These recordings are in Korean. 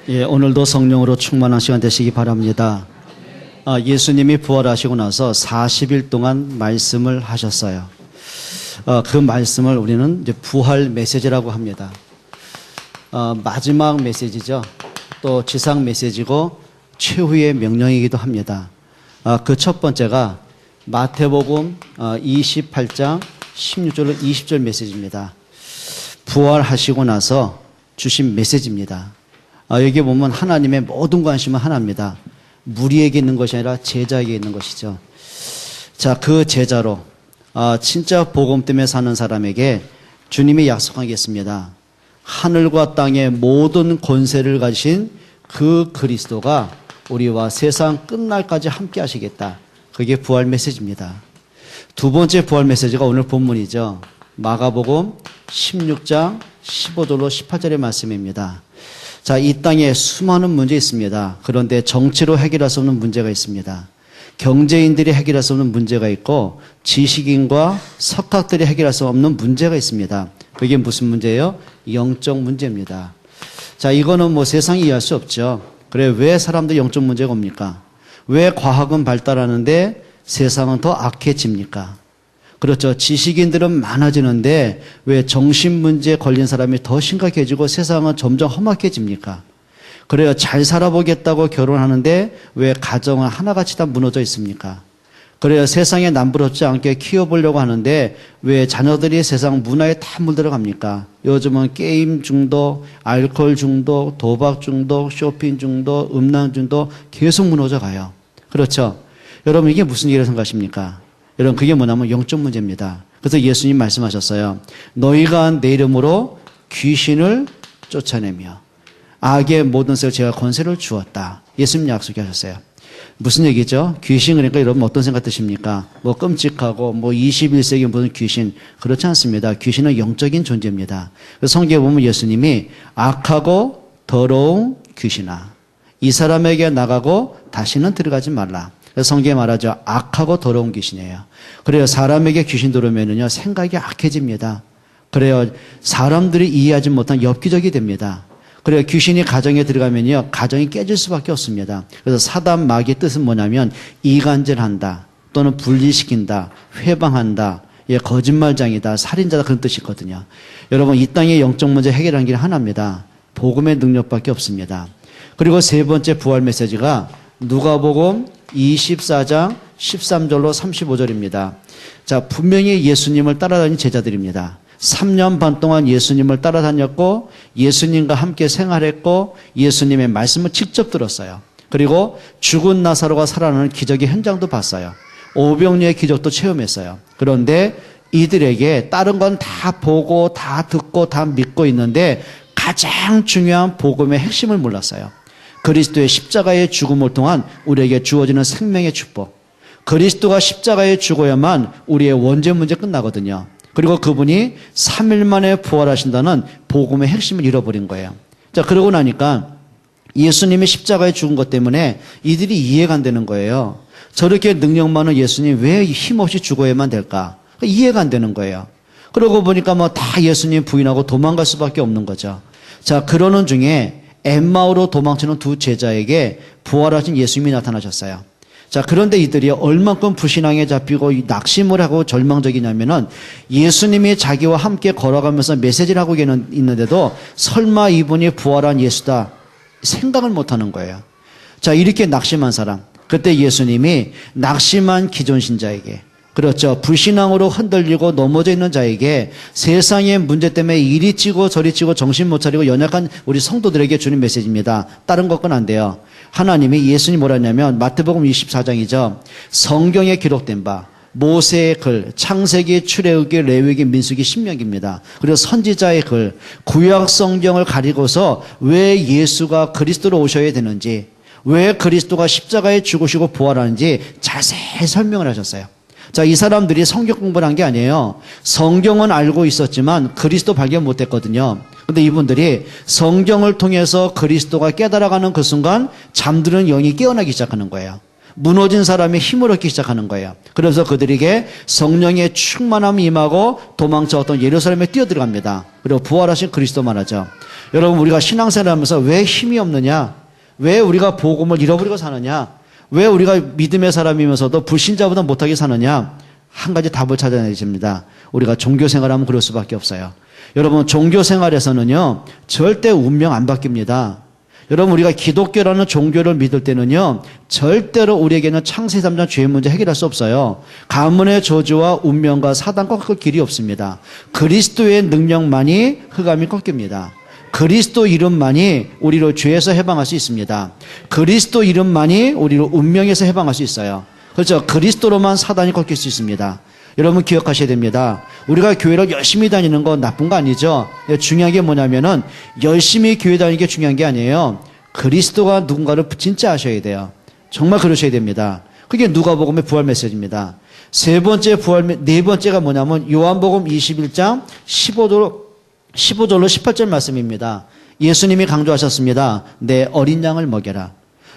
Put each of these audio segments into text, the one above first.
예, 오늘도 성령으로 충만한 시간 되시기 바랍니다. 예수님이 부활하시고 나서 40일 동안 말씀을 하셨어요. 그 말씀을 우리는 이제 부활 메시지라고 합니다. 마지막 메시지죠. 또 지상 메시지고 최후의 명령이기도 합니다. 그 첫 번째가 마태복음 28장 16절로 20절 메시지입니다. 부활하시고 나서 주신 메시지입니다. 여기 보면 하나님의 모든 관심은 하나입니다. 무리에게 있는 것이 아니라 제자에게 있는 것이죠. 자, 그 제자로 진짜 복음 때문에 사는 사람에게 주님이 약속하겠습니다. 하늘과 땅의 모든 권세를 가진 그 그리스도가 우리와 세상 끝날까지 함께 하시겠다. 그게 부활 메시지입니다. 두 번째 부활 메시지가 오늘 본문이죠. 마가복음 16장 15절로 18절의 말씀입니다. 자, 이 땅에 수많은 문제 있습니다. 그런데 정치로 해결할 수 없는 문제가 있습니다. 경제인들이 해결할 수 없는 문제가 있고 지식인과 석학들이 해결할 수 없는 문제가 있습니다. 그게 무슨 문제예요? 영적 문제입니다. 자, 이거는 뭐 세상이 이해할 수 없죠. 그래, 왜 사람들이 영적 문제가 옵니까? 왜 과학은 발달하는데 세상은 더 악해집니까? 그렇죠. 지식인들은 많아지는데 왜 정신문제에 걸린 사람이 더 심각해지고 세상은 점점 험악해집니까? 그래요. 잘 살아보겠다고 결혼하는데 왜 가정은 하나같이 다 무너져 있습니까? 그래요. 세상에 남부럽지 않게 키워보려고 하는데 왜 자녀들이 세상 문화에 다 물들어갑니까? 요즘은 게임 중독, 알코올 중독, 도박 중독, 쇼핑 중독, 음란 중독 계속 무너져 가요. 그렇죠. 여러분, 이게 무슨 일이라고 생각하십니까? 여러분, 그게 뭐냐면 영적 문제입니다. 그래서 예수님 말씀하셨어요. 너희가 내 이름으로 귀신을 쫓아내며 악의 모든 것을 제가 권세를 주었다. 예수님 약속하셨어요. 무슨 얘기죠? 귀신, 그러니까 여러분 어떤 생각 드십니까? 뭐 끔찍하고 뭐 21세기 무슨 귀신. 그렇지 않습니다. 귀신은 영적인 존재입니다. 그래서 성경에 보면 예수님이 악하고 더러운 귀신아, 이 사람에게 나가고 다시는 들어가지 말라. 성경에 말하죠. 악하고 더러운 귀신이에요. 그래요. 사람에게 귀신 들어오면요, 생각이 악해집니다. 그래요. 사람들이 이해하지 못한 엽기적이 됩니다. 그래요. 귀신이 가정에 들어가면요, 가정이 깨질 수밖에 없습니다. 그래서 사단 마귀의 뜻은 뭐냐면 이간질한다, 또는 분리시킨다, 회방한다, 거짓말장이다, 살인자다, 그런 뜻이 있거든요. 여러분, 이 땅의 영적 문제 해결하는 길은 하나입니다. 복음의 능력밖에 없습니다. 그리고 세 번째 부활 메시지가 누가복음 24장 13절로 35절입니다. 자, 분명히 예수님을 따라다닌 제자들입니다. 3년 반 동안 예수님을 따라다녔고 예수님과 함께 생활했고 예수님의 말씀을 직접 들었어요. 그리고 죽은 나사로가 살아나는 기적의 현장도 봤어요. 오병이어의 기적도 체험했어요. 그런데 이들에게 다른 건 다 보고 다 듣고 다 믿고 있는데 가장 중요한 복음의 핵심을 몰랐어요. 그리스도의 십자가의 죽음을 통한 우리에게 주어지는 생명의 축복. 그리스도가 십자가에 죽어야만 우리의 원죄 문제 끝나거든요. 그리고 그분이 3일 만에 부활하신다는 복음의 핵심을 잃어버린 거예요. 자, 그러고 나니까 예수님이 십자가에 죽은 것 때문에 이들이 이해가 안 되는 거예요. 저렇게 능력 많은 예수님 왜 힘없이 죽어야만 될까? 이해가 안 되는 거예요. 그러고 보니까 뭐 다 예수님 부인하고 도망갈 수밖에 없는 거죠. 자, 그러는 중에 엠마오로 도망치는 두 제자에게 부활하신 예수님이 나타나셨어요. 자, 그런데 이들이 얼만큼 불신앙에 잡히고 낙심을 하고 절망적이냐면은 예수님이 자기와 함께 걸어가면서 메시지를 하고 있는데도 설마 이분이 부활한 예수다 생각을 못 하는 거예요. 자, 이렇게 낙심한 사람. 그때 예수님이 낙심한 기존 신자에게, 그렇죠, 불신앙으로 흔들리고 넘어져 있는 자에게 세상의 문제 때문에 이리 찌고 저리 찌고 정신 못 차리고 연약한 우리 성도들에게 주는 메시지입니다. 다른 것건 안 돼요. 하나님이 예수님이 뭐라 했냐면 마태복음 24장이죠. 성경에 기록된 바 모세의 글, 창세기, 출애굽기, 레위기, 민수기, 신명기입니다. 그리고 선지자의 글, 구약 성경을 가리고서 왜 예수가 그리스도로 오셔야 되는지, 왜 그리스도가 십자가에 죽으시고 부활하는지 자세히 설명을 하셨어요. 자, 이 사람들이 성경 공부를 한 게 아니에요. 성경은 알고 있었지만 그리스도 발견 못했거든요. 근데 이분들이 성경을 통해서 그리스도가 깨달아가는 그 순간 잠드는 영이 깨어나기 시작하는 거예요. 무너진 사람이 힘을 얻기 시작하는 거예요. 그래서 그들에게 성령의 충만함이 임하고 도망쳐왔던 예루살렘에 뛰어들어갑니다. 그리고 부활하신 그리스도 말하죠. 여러분, 우리가 신앙생활하면서 왜 힘이 없느냐? 왜 우리가 복음을 잃어버리고 사느냐? 왜 우리가 믿음의 사람이면서도 불신자보다 못하게 사느냐? 한 가지 답을 찾아내야 됩니다. 우리가 종교생활하면 그럴 수밖에 없어요. 여러분, 종교생활에서는요, 절대 운명 안 바뀝니다. 여러분, 우리가 기독교라는 종교를 믿을 때는요, 절대로 우리에게는 창세기 3장 죄의 문제 해결할 수 없어요. 가문의 저주와 운명과 사단과 그 길이 없습니다. 그리스도의 능력만이 흑암이 꺾입니다. 그리스도 이름만이 우리를 죄에서 해방할 수 있습니다. 그리스도 이름만이 우리를 운명에서 해방할 수 있어요. 그렇죠. 그리스도로만 사단이 꺾일 수 있습니다. 여러분 기억하셔야 됩니다. 우리가 교회를 열심히 다니는 건 나쁜 거 아니죠. 중요한 게 뭐냐면은 열심히 교회 다니는 게 중요한 게 아니에요. 그리스도가 누군가를 진짜 아셔야 돼요. 정말 그러셔야 됩니다. 그게 누가복음의 부활 메시지입니다. 네 번째가 뭐냐면 요한복음 21장 15절로 18절 말씀입니다. 예수님이 강조하셨습니다. 내 어린 양을 먹여라.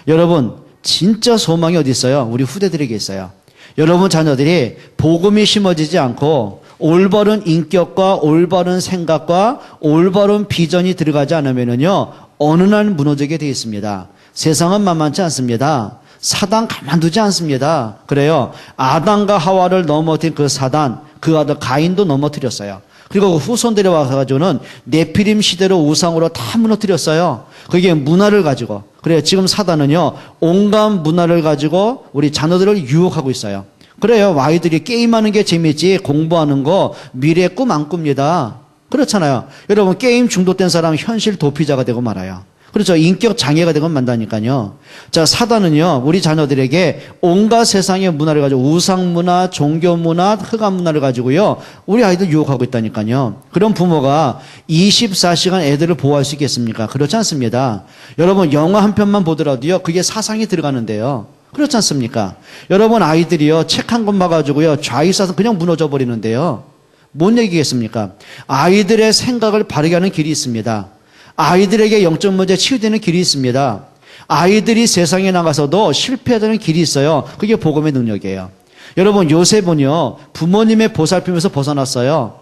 여러분, 진짜 소망이 어디 있어요? 우리 후대들에게 있어요. 여러분 자녀들이 복음이 심어지지 않고 올바른 인격과 올바른 생각과 올바른 비전이 들어가지 않으면요, 어느 날 무너지게 되어 있습니다. 세상은 만만치 않습니다. 사단 가만두지 않습니다. 그래요. 아담과 하와를 넘어뜨린 그 사단, 그 아들 가인도 넘어뜨렸어요. 그리고 그 후손들이 와가지고는 네피림 시대로 우상으로 다 무너뜨렸어요. 그게 문화를 가지고. 그래요. 지금 사단은요, 온갖 문화를 가지고 우리 자녀들을 유혹하고 있어요. 그래요. 아이들이 게임하는 게 재밌지 공부하는 거 미래의 꿈 안 꿉니다. 그렇잖아요. 여러분, 게임 중독된 사람은 현실 도피자가 되고 말아요. 그렇죠. 인격 장애가 되고 만다니까요. 자, 사단은요, 우리 자녀들에게 온갖 세상의 문화를 가지고 우상 문화, 종교 문화, 흑암 문화를 가지고요, 우리 아이들 유혹하고 있다니까요. 그런 부모가 24시간 애들을 보호할 수 있겠습니까? 그렇지 않습니다. 여러분, 영화 한 편만 보더라도요, 그게 사상이 들어가는데요. 그렇지 않습니까? 여러분, 아이들이요, 책 한 권 봐가지고요, 좌익사상 그냥 무너져 버리는데요. 뭔 얘기겠습니까? 아이들의 생각을 바르게 하는 길이 있습니다. 아이들에게 영적 문제 치유되는 길이 있습니다. 아이들이 세상에 나가서도 실패하는 길이 있어요. 그게 복음의 능력이에요. 여러분, 요셉은요, 부모님의 보살핌에서 벗어났어요.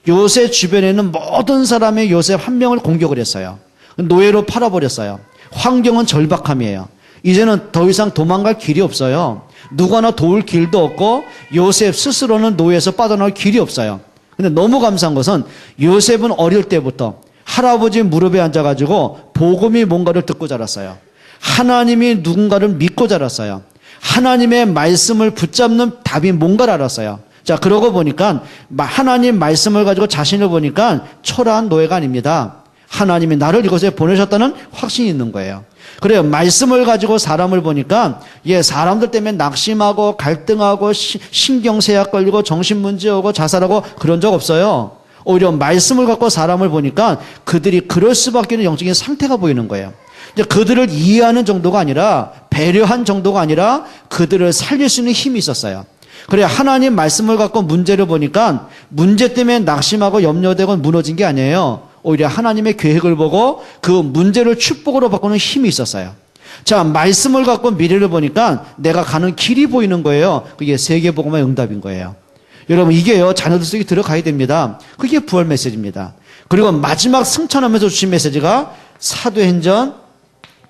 요셉 주변에는 모든 사람이 요셉 한 명을 공격을 했어요. 노예로 팔아버렸어요. 환경은 절박함이에요. 이제는 더 이상 도망갈 길이 없어요. 누구 하나 도울 길도 없고 요셉 스스로는 노예에서 빠져나올 길이 없어요. 근데 너무 감사한 것은 요셉은 어릴 때부터 할아버지 무릎에 앉아가지고 복음이 뭔가를 듣고 자랐어요. 하나님이 누군가를 믿고 자랐어요. 하나님의 말씀을 붙잡는 답이 뭔가를 알았어요. 자, 그러고 보니까 하나님 말씀을 가지고 자신을 보니까 초라한 노예가 아닙니다. 하나님이 나를 이곳에 보내셨다는 확신이 있는 거예요. 그래요. 말씀을 가지고 사람을 보니까 사람들 때문에 낙심하고 갈등하고 신경쇠약 걸리고 정신문제 오고 자살하고 그런 적 없어요. 오히려 말씀을 갖고 사람을 보니까 그들이 그럴 수밖에 없는 영적인 상태가 보이는 거예요. 이제 그들을 이해하는 정도가 아니라 배려한 정도가 아니라 그들을 살릴 수 있는 힘이 있었어요. 그래, 하나님 말씀을 갖고 문제를 보니까 문제 때문에 낙심하고 염려되고 무너진 게 아니에요. 오히려 하나님의 계획을 보고 그 문제를 축복으로 바꾸는 힘이 있었어요. 자, 말씀을 갖고 미래를 보니까 내가 가는 길이 보이는 거예요. 그게 세계복음의 응답인 거예요. 여러분, 이게요, 자녀들 속에 들어가야 됩니다. 그게 부활 메시지입니다. 그리고 마지막 승천하면서 주신 메시지가 사도행전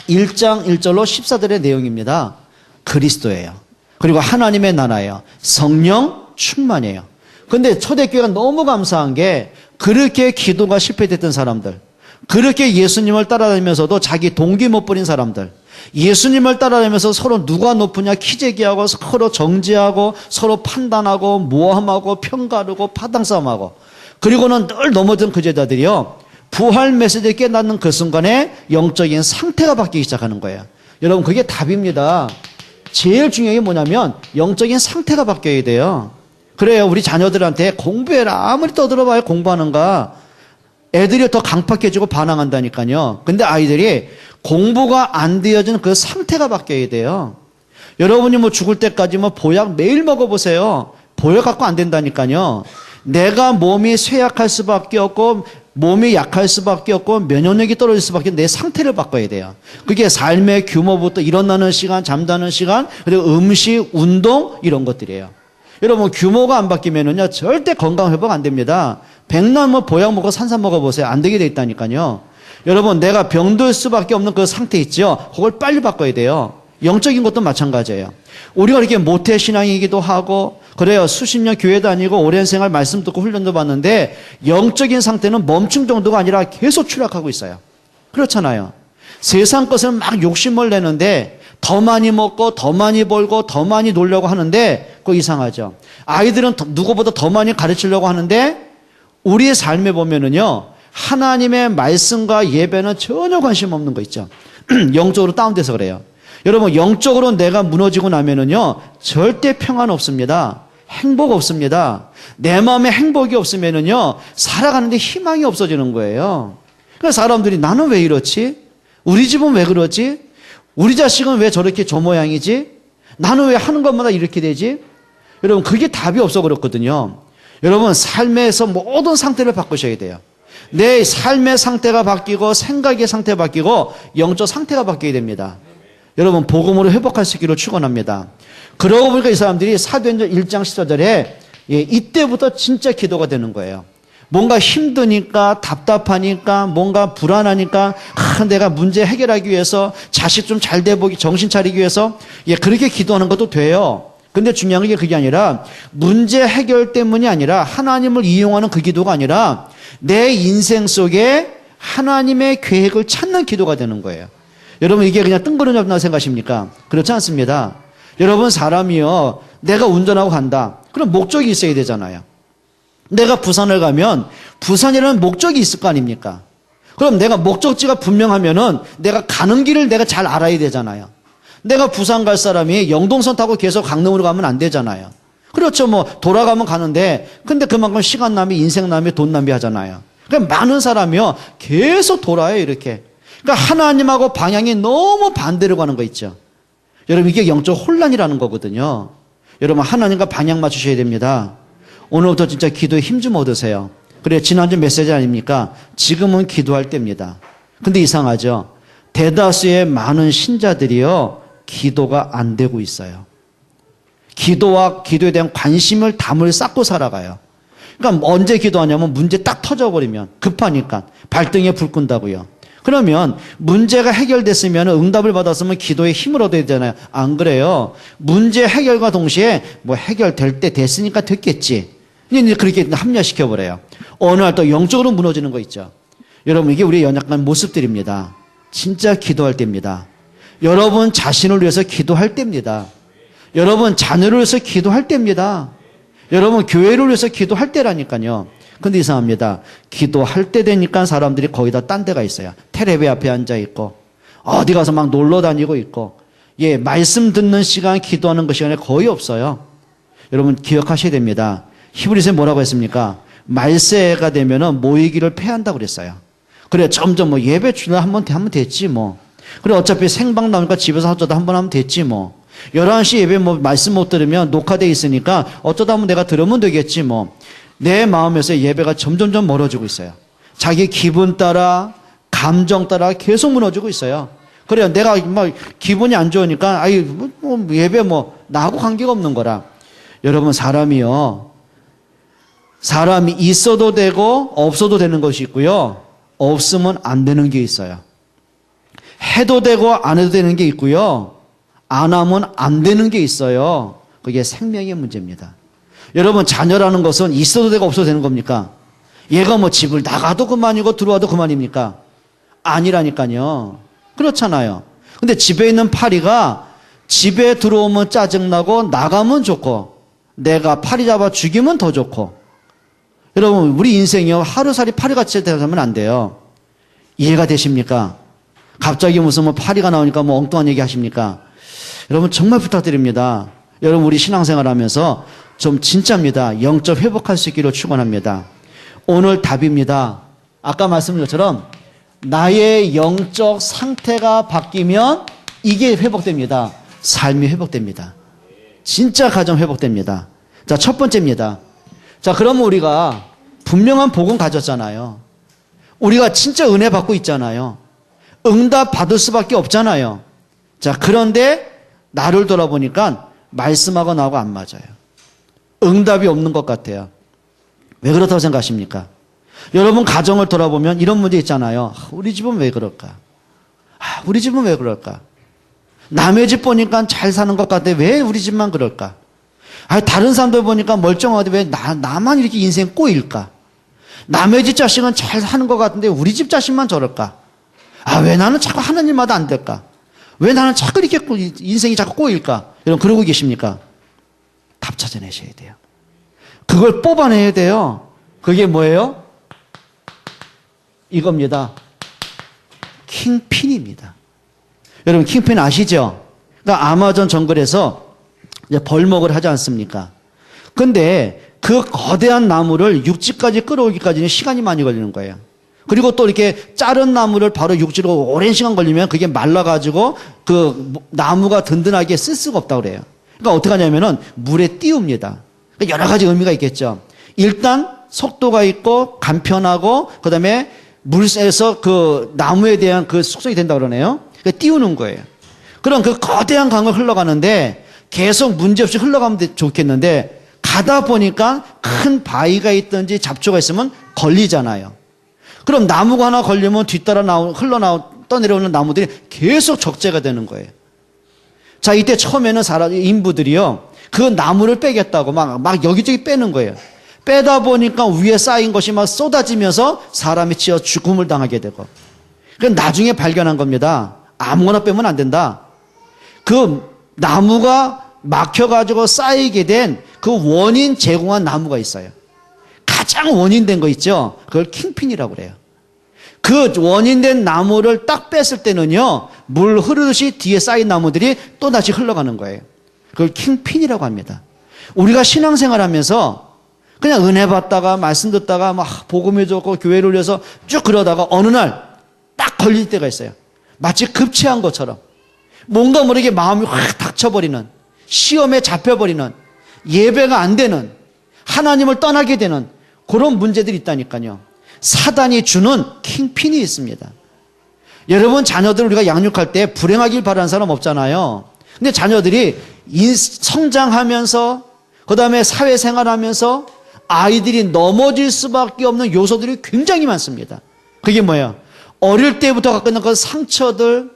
1장 1절로 14절의 내용입니다. 그리스도예요. 그리고 하나님의 나라예요. 성령 충만이에요. 근데 초대교회가 너무 감사한 게 그렇게 기도가 실패됐던 사람들, 그렇게 예수님을 따라다니면서도 자기 동기 못 버린 사람들, 예수님을 따라다니면서 서로 누가 높으냐 키재기하고 서로 정죄하고 서로 판단하고 모함하고 평가르고 파당싸움하고, 그리고는 늘 넘어진 그 제자들이요, 부활 메시지를 깨닫는 그 순간에 영적인 상태가 바뀌기 시작하는 거예요. 여러분, 그게 답입니다. 제일 중요한 게 뭐냐면 영적인 상태가 바뀌어야 돼요. 그래요. 우리 자녀들한테 공부해라. 아무리 떠들어봐야 공부하는가. 애들이 더 강팍해지고 반항한다니까요. 근데 아이들이 공부가 안 되어지는 그 상태가 바뀌어야 돼요. 여러분이 뭐 죽을 때까지 뭐 보약 매일 먹어보세요. 보약 갖고 안 된다니까요. 내가 몸이 쇠약할 수밖에 없고 몸이 약할 수밖에 없고 면역력이 떨어질 수밖에 없는 내 상태를 바꿔야 돼요. 그게 삶의 규모부터 일어나는 시간, 잠자는 시간, 그리고 음식, 운동 이런 것들이에요. 여러분 규모가 안 바뀌면은요 절대 건강 회복 안 됩니다. 백날 뭐 보약 먹고 산삼 먹어보세요. 안 되게 돼 있다니까요. 여러분 내가 병들 수밖에 없는 그 상태 있죠. 그걸 빨리 바꿔야 돼요. 영적인 것도 마찬가지예요. 우리가 이렇게 모태신앙이기도 하고 그래요. 수십 년 교회 다니고 오랜 생활 말씀 듣고 훈련도 받는데 영적인 상태는 멈춘 정도가 아니라 계속 추락하고 있어요. 그렇잖아요. 세상 것을 막 욕심을 내는데 더 많이 먹고 더 많이 벌고 더 많이 놀려고 하는데 그거 이상하죠. 아이들은 누구보다 더 많이 가르치려고 하는데 우리의 삶에 보면은요 하나님의 말씀과 예배는 전혀 관심 없는 거 있죠. 영적으로 다운돼서 그래요. 여러분 영적으로 내가 무너지고 나면은요 절대 평안 없습니다. 행복 없습니다. 내 마음에 행복이 없으면은요 살아가는데 희망이 없어지는 거예요. 그러니까 사람들이 나는 왜 이렇지? 우리 집은 왜 그러지? 우리 자식은 왜 저렇게 저 모양이지? 나는 왜 하는 것마다 이렇게 되지? 여러분 그게 답이 없어 그렇거든요. 여러분 삶에서 모든 상태를 바꾸셔야 돼요. 내 삶의 상태가 바뀌고 생각의 상태가 바뀌고 영적 상태가 바뀌어야 됩니다. 여러분 복음으로 회복할 수 있기를 축원합니다. 그러고 보니까 이 사람들이 사도행전 1장 14절에 이때부터 진짜 기도가 되는 거예요. 뭔가 힘드니까 답답하니까 뭔가 불안하니까 내가 문제 해결하기 위해서 자식 좀 잘 돼보기 정신 차리기 위해서 그렇게 기도하는 것도 돼요. 근데 중요한 게 그게 아니라 문제 해결 때문이 아니라 하나님을 이용하는 그 기도가 아니라 내 인생 속에 하나님의 계획을 찾는 기도가 되는 거예요. 여러분 이게 그냥 뜬구름 잡는다고 생각하십니까? 그렇지 않습니다. 여러분 사람이요 내가 운전하고 간다. 그럼 목적이 있어야 되잖아요. 내가 부산을 가면 부산이라는 목적이 있을 거 아닙니까? 그럼 내가 목적지가 분명하면은 내가 가는 길을 내가 잘 알아야 되잖아요. 내가 부산 갈 사람이 영동선 타고 계속 강릉으로 가면 안 되잖아요. 그렇죠. 뭐 돌아가면 가는데 근데 그만큼 시간 낭비, 인생 낭비, 돈 낭비 하잖아요. 그러니까 많은 사람이요 계속 돌아요 이렇게. 그러니까 하나님하고 방향이 너무 반대로 가는 거 있죠. 여러분 이게 영적 혼란이라는 거거든요. 여러분 하나님과 방향 맞추셔야 됩니다. 오늘부터 진짜 기도에 힘 좀 얻으세요. 그래 지난주 메시지 아닙니까? 지금은 기도할 때입니다. 근데 이상하죠. 대다수의 많은 신자들이요 기도가 안 되고 있어요. 기도와 기도에 대한 관심을 담을 쌓고 살아가요. 그러니까 언제 기도하냐면 문제 딱 터져버리면 급하니까 발등에 불 끈다고요. 그러면 문제가 해결됐으면 응답을 받았으면 기도에 힘을 얻어야 되잖아요. 안 그래요. 문제 해결과 동시에 뭐 해결될 때 됐으니까 됐겠지. 이제 그렇게 합리화시켜버려요. 어느 날 또 영적으로 무너지는 거 있죠. 여러분 이게 우리의 연약한 모습들입니다. 진짜 기도할 때입니다. 여러분 자신을 위해서 기도할 때입니다. 여러분 자녀를 위해서 기도할 때입니다. 여러분 교회를 위해서 기도할 때라니까요. 근데 이상합니다. 기도할 때 되니까 사람들이 거의 다 딴 데가 있어요. 텔레비 앞에 앉아 있고 어디 가서 막 놀러 다니고 있고 말씀 듣는 시간 기도하는 그 시간에 거의 없어요. 여러분 기억하셔야 됩니다. 히브리서에 뭐라고 했습니까? 말세가 되면은 모이기를 패한다고 그랬어요. 그래 점점 뭐 예배 주나 한번 하면 됐지 뭐. 그래 어차피 생방 나오니까 집에서 어쩌다 한번 하면 됐지 뭐. 11시 예배 뭐 말씀 못 들으면 녹화돼 있으니까 어쩌다 한번 내가 들으면 되겠지 뭐. 내 마음에서 예배가 점점점 멀어지고 있어요. 자기 기분 따라 감정 따라 계속 무너지고 있어요. 그래요. 내가 막 기분이 안 좋으니까 예배 나하고 관계가 없는 거라. 여러분 사람이 있어도 되고 없어도 되는 것이 있고요. 없으면 안 되는 게 있어요. 해도 되고 안 해도 되는 게 있고요. 안 하면 안 되는 게 있어요. 그게 생명의 문제입니다. 여러분 자녀라는 것은 있어도 되고 없어도 되는 겁니까? 얘가 집을 나가도 그만이고 들어와도 그만입니까? 아니라니까요. 그렇잖아요. 근데 집에 있는 파리가 집에 들어오면 짜증나고 나가면 좋고 내가 파리 잡아 죽이면 더 좋고. 여러분 우리 인생이요 하루살이 파리같이 되면 안 돼요. 이해가 되십니까? 갑자기 무슨 파리가 나오니까 엉뚱한 얘기 하십니까? 여러분 정말 부탁드립니다. 여러분 우리 신앙생활 하면서 좀 진짜입니다. 영적 회복할 수 있기를 축원합니다. 오늘 답입니다. 아까 말씀드린 것처럼 나의 영적 상태가 바뀌면 이게 회복됩니다. 삶이 회복됩니다. 진짜 가정 회복됩니다. 자, 첫 번째입니다. 자, 그러면 우리가 분명한 복음 가졌잖아요. 우리가 진짜 은혜 받고 있잖아요. 응답 받을 수밖에 없잖아요. 자, 그런데 나를 돌아보니까 말씀하고 나하고 안 맞아요. 응답이 없는 것 같아요. 왜 그렇다고 생각하십니까? 여러분 가정을 돌아보면 이런 문제 있잖아요. 우리 집은 왜 그럴까? 우리 집은 왜 그럴까? 남의 집 보니까 잘 사는 것 같아. 왜 우리 집만 그럴까? 다른 사람들 보니까 멀쩡하대. 왜 나만 이렇게 인생 꼬일까? 남의 집 자식은 잘 사는 것 같은데 우리 집 자식만 저럴까? 왜 나는 자꾸 하나님마다 안 될까? 왜 나는 자꾸 이렇게 인생이 자꾸 꼬일까? 여러분 그러고 계십니까? 답 찾아내셔야 돼요. 그걸 뽑아내야 돼요. 그게 뭐예요? 이겁니다. 킹핀입니다. 여러분 킹핀 아시죠? 그러니까 아마존 정글에서 이제 벌목을 하지 않습니까? 근데 그 거대한 나무를 육지까지 끌어오기까지는 시간이 많이 걸리는 거예요. 그리고 또 이렇게 자른 나무를 바로 육지로 오랜 시간 걸리면 그게 말라가지고 그 나무가 든든하게 쓸 수가 없다고 그래요. 그러니까 어떻게 하냐면은 물에 띄웁니다. 그러니까 여러 가지 의미가 있겠죠. 일단 속도가 있고 간편하고 그 다음에 물에서 그 나무에 대한 그 숙성이 된다고 그러네요. 그러니까 띄우는 거예요. 그럼 그 거대한 강을 흘러가는데 계속 문제없이 흘러가면 좋겠는데 가다 보니까 큰 바위가 있든지 잡초가 있으면 걸리잖아요. 그럼 나무가 하나 걸리면 뒤따라 떠내려오는 나무들이 계속 적재가 되는 거예요. 자, 이때 처음에는 인부들이요, 그 나무를 빼겠다고 막 여기저기 빼는 거예요. 빼다 보니까 위에 쌓인 것이 막 쏟아지면서 사람이 치여 죽음을 당하게 되고. 그럼 나중에 발견한 겁니다. 아무거나 빼면 안 된다. 그 나무가 막혀가지고 쌓이게 된 그 원인 제공한 나무가 있어요. 가장 원인된 거 있죠? 그걸 킹핀이라고 그래요. 그 원인된 나무를 딱 뺐을 때는요, 물 흐르듯이 뒤에 쌓인 나무들이 또다시 흘러가는 거예요. 그걸 킹핀이라고 합니다. 우리가 신앙생활 하면서 그냥 은혜 받다가 말씀 듣다가 막 복음이 좋고 교회를 올려서 쭉 그러다가 어느 날 딱 걸릴 때가 있어요. 마치 급체한 것처럼 뭔가 모르게 마음이 확 닥쳐버리는, 시험에 잡혀버리는, 예배가 안 되는, 하나님을 떠나게 되는 그런 문제들이 있다니까요. 사단이 주는 킹핀이 있습니다. 여러분 자녀들 우리가 양육할 때 불행하길 바라는 사람 없잖아요. 근데 자녀들이 성장하면서 그 다음에 사회생활하면서 아이들이 넘어질 수밖에 없는 요소들이 굉장히 많습니다. 그게 뭐예요? 어릴 때부터 갖고 있는 그 상처들,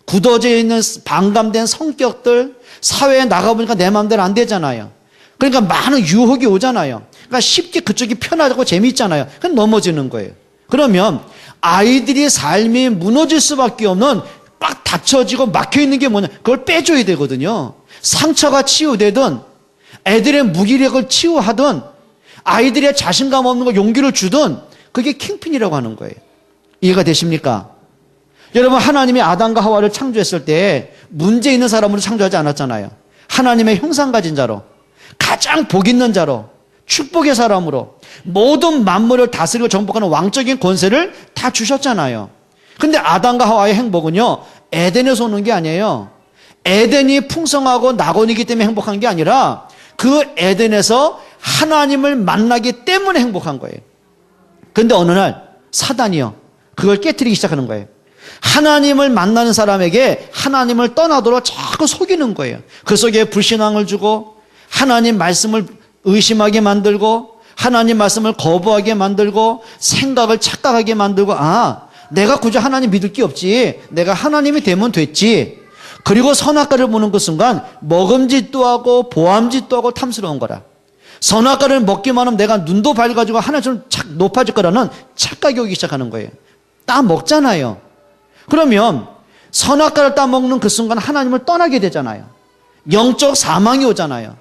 굳어져 있는 반감된 성격들, 사회에 나가보니까 내 마음대로 안 되잖아요. 그러니까 많은 유혹이 오잖아요. 그러니까 쉽게 그쪽이 편하고 재미있잖아요. 그럼 넘어지는 거예요. 그러면 아이들이 삶이 무너질 수밖에 없는 꽉 닫혀지고 막혀있는 게 뭐냐, 그걸 빼줘야 되거든요. 상처가 치유되든 애들의 무기력을 치유하든 아이들의 자신감 없는 걸 용기를 주든 그게 킹핀이라고 하는 거예요. 이해가 되십니까? 여러분 하나님이 아담과 하와를 창조했을 때 문제 있는 사람으로 창조하지 않았잖아요. 하나님의 형상 가진 자로, 가장 복 있는 자로, 축복의 사람으로 모든 만물을 다스리고 정복하는 왕적인 권세를 다 주셨잖아요. 근데 아담과 하와의 행복은요, 에덴에서 오는 게 아니에요. 에덴이 풍성하고 낙원이기 때문에 행복한 게 아니라 그 에덴에서 하나님을 만나기 때문에 행복한 거예요. 근데 어느 날 사단이요, 그걸 깨트리기 시작하는 거예요. 하나님을 만나는 사람에게 하나님을 떠나도록 자꾸 속이는 거예요. 그 속에 불신앙을 주고 하나님 말씀을 의심하게 만들고 하나님 말씀을 거부하게 만들고 생각을 착각하게 만들고, 내가 굳이 하나님 믿을 게 없지, 내가 하나님이 되면 됐지. 그리고 선악과를 보는 그 순간 먹음짓도 하고 보암짓도 하고 탐스러운 거라. 선악과를 먹기만 하면 내가 눈도 밝아지고 하나님처럼 높아질 거라는 착각이 오기 시작하는 거예요. 따 먹잖아요. 그러면 선악과를 따먹는 그 순간 하나님을 떠나게 되잖아요. 영적 사망이 오잖아요.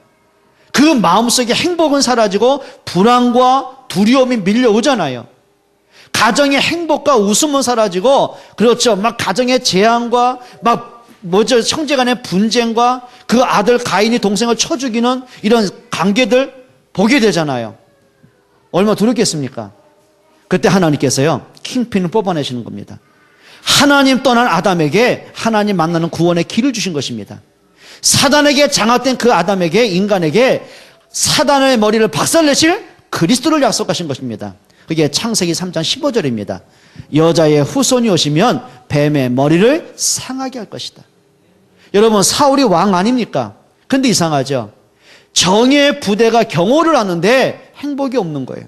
그 마음속에 행복은 사라지고 불안과 두려움이 밀려오잖아요. 가정의 행복과 웃음은 사라지고, 그렇죠, 막 가정의 재앙과 형제 간의 분쟁과 그 아들 가인이 동생을 쳐 죽이는 이런 관계들 보게 되잖아요. 얼마나 두렵겠습니까? 그때 하나님께서요, 킹핀을 뽑아내시는 겁니다. 하나님 떠난 아담에게 하나님 만나는 구원의 길을 주신 것입니다. 사단에게 장악된 그 아담에게, 인간에게 사단의 머리를 박살내실 그리스도를 약속하신 것입니다. 그게 창세기 3장 15절입니다. 여자의 후손이 오시면 뱀의 머리를 상하게 할 것이다. 여러분, 사울이 왕 아닙니까? 근데 이상하죠. 정의의 부대가 경호를 하는데 행복이 없는 거예요.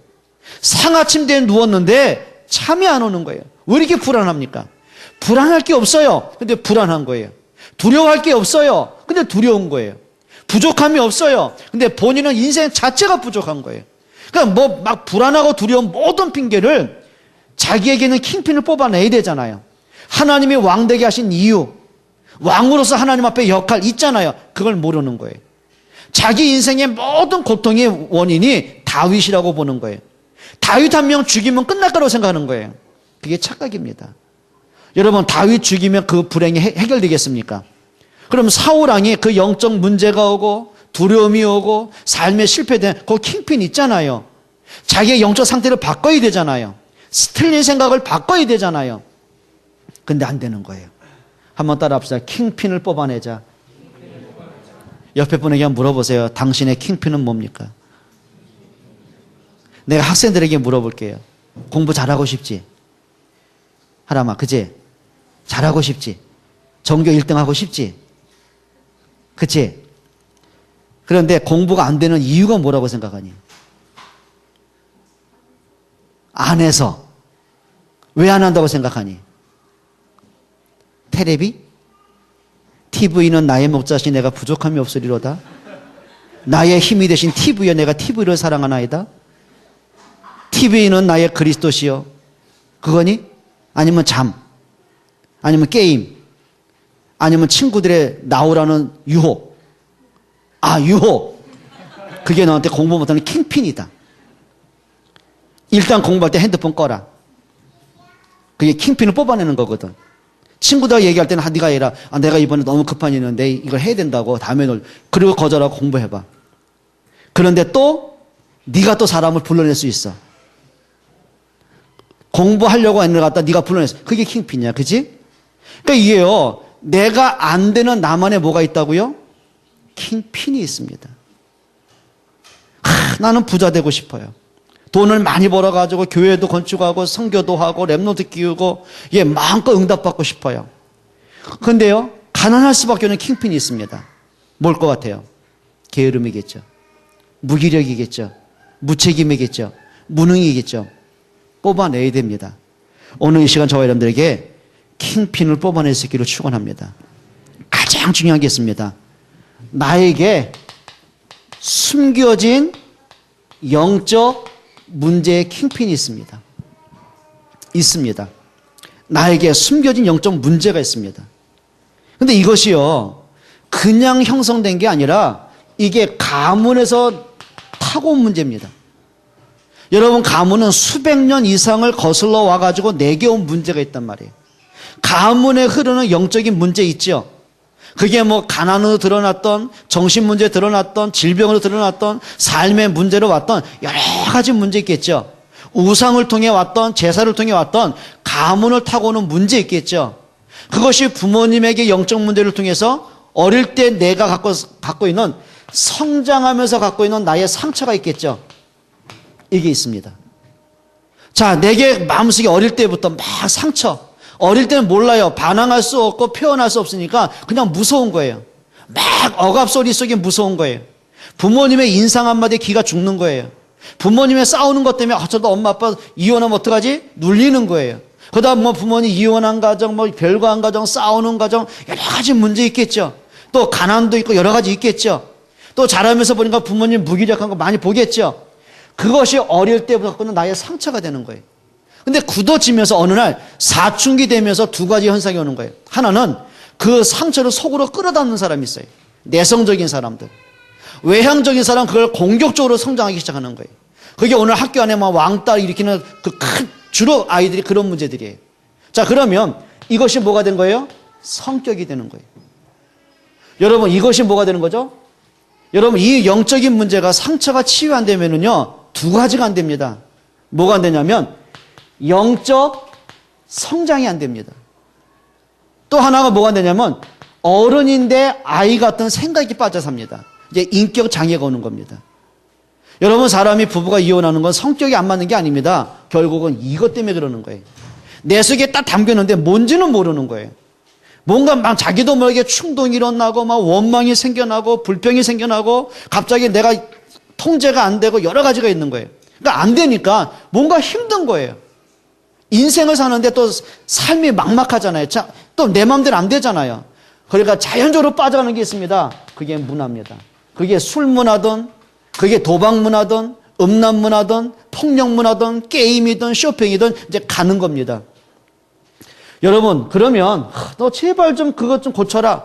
상하침대에 누웠는데 잠이 안 오는 거예요. 왜 이렇게 불안합니까? 불안할 게 없어요. 근데 불안한 거예요. 두려워할 게 없어요. 근데 두려운 거예요. 부족함이 없어요. 근데 본인은 인생 자체가 부족한 거예요. 그러니까 뭐 막 불안하고 두려운 모든 핑계를 자기에게는 킹핀을 뽑아내야 되잖아요. 하나님이 왕 되게 하신 이유, 왕으로서 하나님 앞에 역할 있잖아요. 그걸 모르는 거예요. 자기 인생의 모든 고통의 원인이 다윗이라고 보는 거예요. 다윗 한 명 죽이면 끝날 거라고 생각하는 거예요. 그게 착각입니다. 여러분, 다윗 죽이면 그 불행이 해결되겠습니까? 그럼 사울 왕이 그 영적 문제가 오고 두려움이 오고 삶에 실패된 그 킹핀 있잖아요. 자기의 영적 상태를 바꿔야 되잖아요. 틀린 생각을 바꿔야 되잖아요. 근데 안 되는 거예요. 한번 따라 합시다. 킹핀을 뽑아내자. 옆에 분에게 한번 물어보세요. 당신의 킹핀은 뭡니까? 내가 학생들에게 물어볼게요. 공부 잘하고 싶지? 하라마, 그치? 잘하고 싶지? 전교 1등 하고 싶지? 그치? 그런데 공부가 안 되는 이유가 뭐라고 생각하니? 안 해서. 왜 안 한다고 생각하니? 테레비? TV는 나의 목자시 내가 부족함이 없으리로다. 나의 힘이 되신 TV여 내가 TV를 사랑하나이다. TV는 나의 그리스도시여. 그거니? 아니면 잠, 아니면 게임, 아니면 친구들의 나오라는 유혹. 아, 유혹. 그게 너한테 공부 못하는 킹핀이다. 일단 공부할 때 핸드폰 꺼라. 그게 킹핀을 뽑아내는 거거든. 친구들과 얘기할 때는 네가 해라. 내가 이번에 너무 급한 일이 있는데 이걸 해야 된다고 다음에 그리고 거절하고 공부해봐. 그런데 또 네가 또 사람을 불러낼 수 있어. 공부하려고 하는 걸 갖다 네가 불러냈어. 그게 킹핀이야. 그치? 그러니까 이게요. 내가 안 되는 나만의 뭐가 있다고요? 킹핀이 있습니다. 나는 부자 되고 싶어요. 돈을 많이 벌어가지고 교회도 건축하고 선교도 하고 랩노트 끼우고 마음껏 응답받고 싶어요. 그런데요. 가난할 수밖에 없는 킹핀이 있습니다. 뭘 것 같아요? 게으름이겠죠. 무기력이겠죠. 무책임이겠죠. 무능이겠죠. 뽑아내야 됩니다. 오늘 이 시간 저와 여러분들에게 킹핀을 뽑아낼 수 있기를 축원합니다. 가장 중요한 게 있습니다. 나에게 숨겨진 영적 문제의 킹핀이 있습니다. 있습니다. 나에게 숨겨진 영적 문제가 있습니다. 근데 이것이요, 그냥 형성된 게 아니라 이게 가문에서 타고 온 문제입니다. 여러분, 가문은 수백 년 이상을 거슬러 와가지고 내게 온 문제가 있단 말이에요. 가문에 흐르는 영적인 문제 있죠. 그게 뭐 가난으로 드러났던, 정신 문제에 드러났던, 질병으로 드러났던, 삶의 문제로 왔던 여러 가지 문제 있겠죠. 우상을 통해 왔던, 제사를 통해 왔던 가문을 타고 오는 문제 있겠죠. 그것이 부모님에게 영적 문제를 통해서 어릴 때 내가 갖고 있는, 성장하면서 갖고 있는 나의 상처가 있겠죠. 이게 있습니다. 자, 내게 마음속에 어릴 때부터 막 상처. 어릴 때는 몰라요. 반항할 수 없고 표현할 수 없으니까 그냥 무서운 거예요. 막 억압소리 속에 무서운 거예요. 부모님의 인상 한마디에 기가 죽는 거예요. 부모님의 싸우는 것 때문에 저도 엄마 아빠 이혼하면 어떡하지? 눌리는 거예요. 그다음 뭐 부모님 이혼한 가정, 뭐 별거한 가정, 싸우는 가정, 여러 가지 문제 있겠죠. 또 가난도 있고 여러 가지 있겠죠. 또 자라면서 보니까 부모님 무기력한 거 많이 보겠죠. 그것이 어릴 때부터 갖고는 나의 상처가 되는 거예요. 근데 굳어지면서 어느 날 사춘기 되면서 두 가지 현상이 오는 거예요. 하나는 그 상처를 속으로 끌어담는 사람이 있어요. 내성적인 사람들. 외향적인 사람은 그걸 공격적으로 성장하기 시작하는 거예요. 그게 오늘 학교 안에 막 왕따 일으키는 그 큰 주로 아이들이 그런 문제들이에요. 자, 그러면 이것이 뭐가 된 거예요? 성격이 되는 거예요. 여러분, 이것이 뭐가 되는 거죠? 여러분, 이 영적인 문제가 상처가 치유 안 되면은요, 두 가지가 안 됩니다. 뭐가 안 되냐면 영적 성장이 안 됩니다. 또 하나가 뭐가 안 되냐면 어른인데 아이 같은 생각이 빠져 삽니다. 이제 인격 장애가 오는 겁니다. 여러분, 사람이 부부가 이혼하는 건 성격이 안 맞는 게 아닙니다. 결국은 이것 때문에 그러는 거예요. 내 속에 딱 담겼는데 뭔지는 모르는 거예요. 뭔가 막 자기도 모르게 충동이 일어나고 막 원망이 생겨나고 불평이 생겨나고 갑자기 내가 통제가 안 되고 여러 가지가 있는 거예요. 그러니까 안 되니까 뭔가 힘든 거예요. 인생을 사는데 또 삶이 막막하잖아요. 또 내 마음대로 안 되잖아요. 그러니까 자연적으로 빠져가는 게 있습니다. 그게 문화입니다. 그게 술 문화든, 그게 도박 문화든, 음란 문화든, 폭력 문화든, 게임이든, 쇼핑이든 이제 가는 겁니다. 여러분, 그러면 너 제발 좀 그것 좀 고쳐라.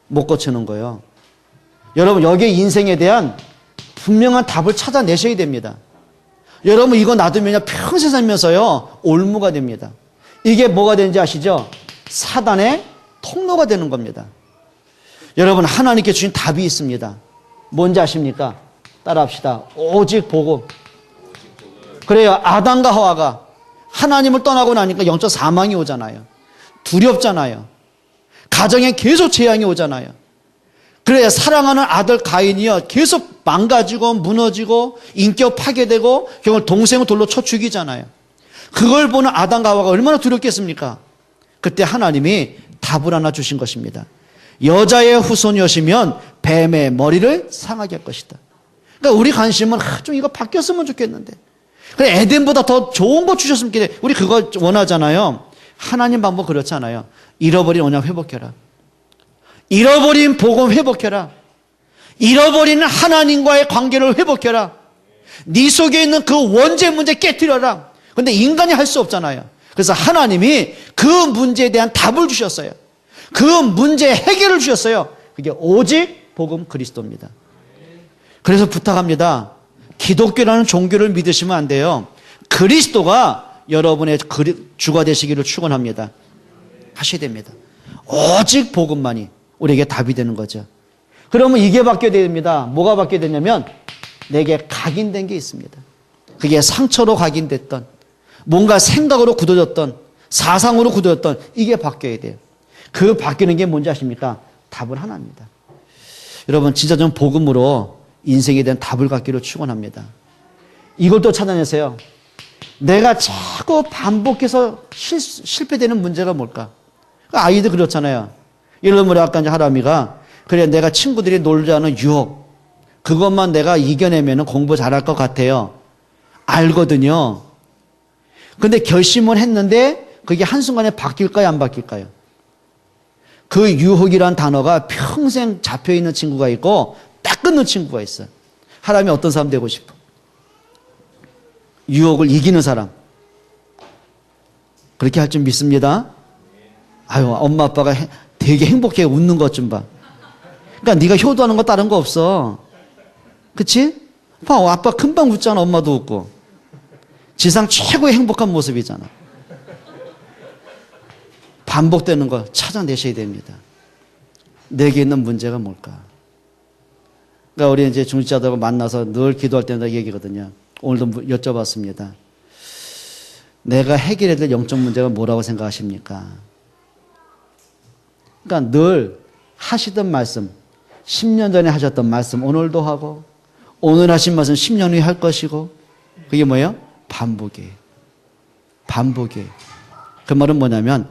못 고치는 거예요. 여러분, 여기에 인생에 대한 분명한 답을 찾아내셔야 됩니다. 여러분, 이거 놔두면 평생 살면서요 올무가 됩니다. 이게 뭐가 되는지 아시죠? 사단의 통로가 되는 겁니다. 여러분, 하나님께 주신 답이 있습니다. 뭔지 아십니까? 따라합시다. 오직 복음. 그래요. 아담과 하와가 하나님을 떠나고 나니까 영적 사망이 오잖아요. 두렵잖아요. 가정에 계속 재앙이 오잖아요. 그래야 사랑하는 아들 가인이요 계속 망가지고 무너지고 인격 파괴되고 결국 동생을 돌로 쳐 죽이잖아요. 그걸 보는 아담과 하와가 얼마나 두렵겠습니까? 그때 하나님이 답을 하나 주신 것입니다. 여자의 후손이었으면 뱀의 머리를 상하게 할 것이다. 그러니까 우리 관심은 좀 이거 바뀌었으면 좋겠는데, 그래 에덴보다 더 좋은 거 주셨으면 좋겠는데, 우리 그거 원하잖아요. 하나님 방법 그렇잖아요. 잃어버린 언약 회복해라. 잃어버린 복음 회복해라. 잃어버린 하나님과의 관계를 회복해라. 네 속에 있는 그 원죄 문제 깨트려라. 그런데 인간이 할 수 없잖아요. 그래서 하나님이 그 문제에 대한 답을 주셨어요. 그 문제의 해결을 주셨어요. 그게 오직 복음 그리스도입니다. 그래서 부탁합니다. 기독교라는 종교를 믿으시면 안 돼요. 그리스도가 여러분의 주가 되시기를 축원합니다. 하셔야 됩니다. 오직 복음만이 우리에게 답이 되는 거죠. 그러면 이게 바뀌어야 됩니다. 뭐가 바뀌어야 되냐면 내게 각인된 게 있습니다. 그게 상처로 각인됐던, 뭔가 생각으로 굳어졌던, 사상으로 굳어졌던, 이게 바뀌어야 돼요. 그 바뀌는 게 뭔지 아십니까? 답은 하나입니다. 여러분, 진짜 좀 복음으로 인생에 대한 답을 갖기를 축원합니다. 이걸 또 찾아내세요. 내가 자꾸 반복해서 실패되는 문제가 뭘까? 아이들 그렇잖아요. 예를 들면 아까 이제 하람이가, 그래 내가 친구들이 놀자는 유혹, 그것만 내가 이겨내면 공부 잘할 것 같아요. 알거든요. 근데 결심을 했는데 그게 한순간에 바뀔까요, 안 바뀔까요? 그 유혹이란 단어가 평생 잡혀있는 친구가 있고 딱 끊는 친구가 있어요. 하람이 어떤 사람 되고 싶어? 유혹을 이기는 사람. 그렇게 할 줄 믿습니다. 아유, 엄마 아빠가 되게 행복해 웃는 것 좀 봐. 그러니까 네가 효도하는 거 다른 거 없어. 그치? 봐, 아빠 금방 웃잖아. 엄마도 웃고. 지상 최고의 행복한 모습이잖아. 반복되는 거 찾아내셔야 됩니다. 내게 있는 문제가 뭘까? 그러니까 우리 이제 중직자들하고 만나서 늘 기도할 때마다 얘기거든요. 오늘도 여쭤봤습니다. 내가 해결해야 될 영적 문제가 뭐라고 생각하십니까? 그러니까 늘 하시던 말씀, 10년 전에 하셨던 말씀 오늘도 하고, 오늘 하신 말씀 10년 후에 할 것이고, 그게 뭐예요? 반복이에요. 반복이에요. 그 말은 뭐냐면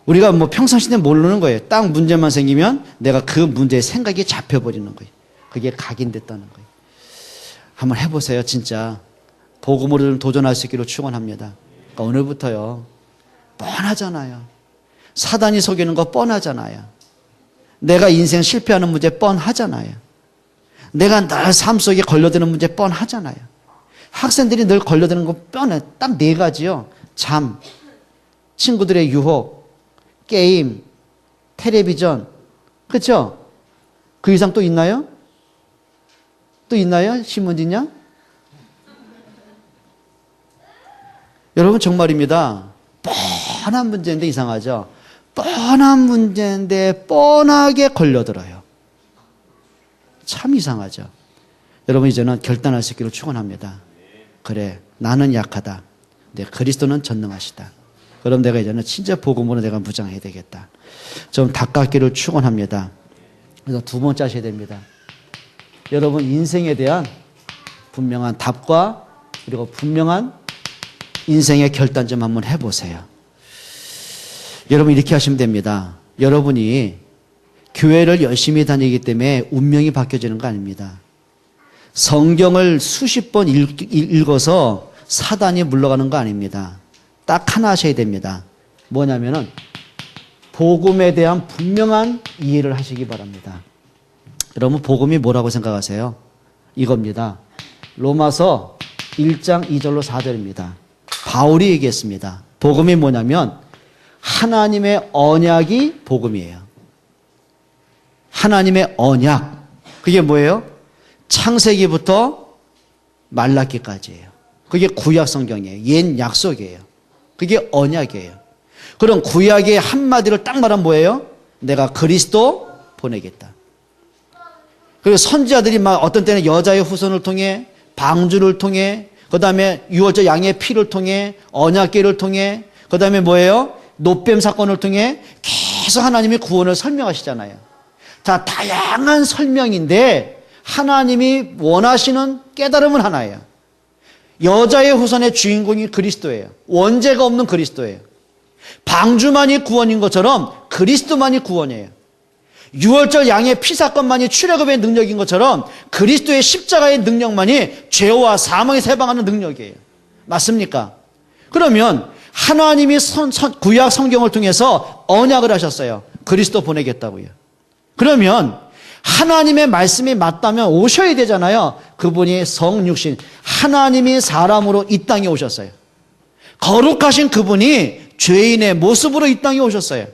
우리가 뭐 평상시에 모르는 거예요. 딱 문제만 생기면 내가 그 문제의 생각이 잡혀버리는 거예요. 그게 각인됐다는 거예요. 한번 해보세요. 진짜 복음으로 좀 도전할 수 있기를 축원합니다. 그러니까 오늘부터요. 뻔하잖아요. 사단이 속이는 거 뻔하잖아요. 내가 인생 실패하는 문제 뻔하잖아요. 내가 늘 삶 속에 걸려드는 문제 뻔하잖아요. 학생들이 늘 걸려드는 거 뻔해. 딱 네 가지요. 잠, 친구들의 유혹, 게임, 텔레비전. 그렇죠? 그 이상 또 있나요? 또 있나요? 신문진 양? 여러분 정말입니다. 뻔한 문제인데 이상하죠? 뻔한 문제인데 뻔하게 걸려들어요. 참 이상하죠? 여러분 이제는 결단할 수 있기를 축원합니다. 그래, 나는 약하다. 네, 그리스도는 전능하시다. 그럼 내가 이제는 진짜 복음으로 내가 무장해야 되겠다. 좀 닦았기를 축원합니다. 그래서 두 번째 하셔야 됩니다. 여러분 인생에 대한 분명한 답과 그리고 분명한 인생의 결단 좀 한번 해보세요. 여러분 이렇게 하시면 됩니다. 여러분이 교회를 열심히 다니기 때문에 운명이 바뀌어지는 거 아닙니다. 성경을 수십 번 읽어서 사단이 물러가는 거 아닙니다. 딱 하나 하셔야 됩니다. 뭐냐면은 복음에 대한 분명한 이해를 하시기 바랍니다. 여러분 복음이 뭐라고 생각하세요? 이겁니다. 로마서 1장 2절로 4절입니다. 바울이 얘기했습니다. 복음이 뭐냐면 하나님의 언약이 복음이에요. 하나님의 언약. 그게 뭐예요? 창세기부터 말라기까지예요. 그게 구약 성경이에요. 옛 약속이에요. 그게 언약이에요. 그럼 구약의 한마디를 딱 말하면 뭐예요? 내가 그리스도 보내겠다. 그리고 선지자들이 막 어떤 때는 여자의 후손을 통해, 방주를 통해, 그 다음에 유월절 양의 피를 통해, 언약궤를 통해, 그 다음에 뭐예요? 노뱀 사건을 통해 계속 하나님이 구원을 설명하시잖아요. 자, 다양한 설명인데 하나님이 원하시는 깨달음은 하나예요. 여자의 후손의 주인공이 그리스도예요. 원죄가 없는 그리스도예요. 방주만이 구원인 것처럼 그리스도만이 구원이에요. 유월절 양의 피 사건만이 출애굽의 능력인 것처럼 그리스도의 십자가의 능력만이 죄와 사망에서 해방하는 능력이에요. 맞습니까? 그러면 하나님이 구약 성경을 통해서 언약을 하셨어요. 그리스도 보내겠다고요. 그러면 하나님의 말씀이 맞다면 오셔야 되잖아요. 그분이 성육신, 하나님이 사람으로 이 땅에 오셨어요. 거룩하신 그분이 죄인의 모습으로 이 땅에 오셨어요.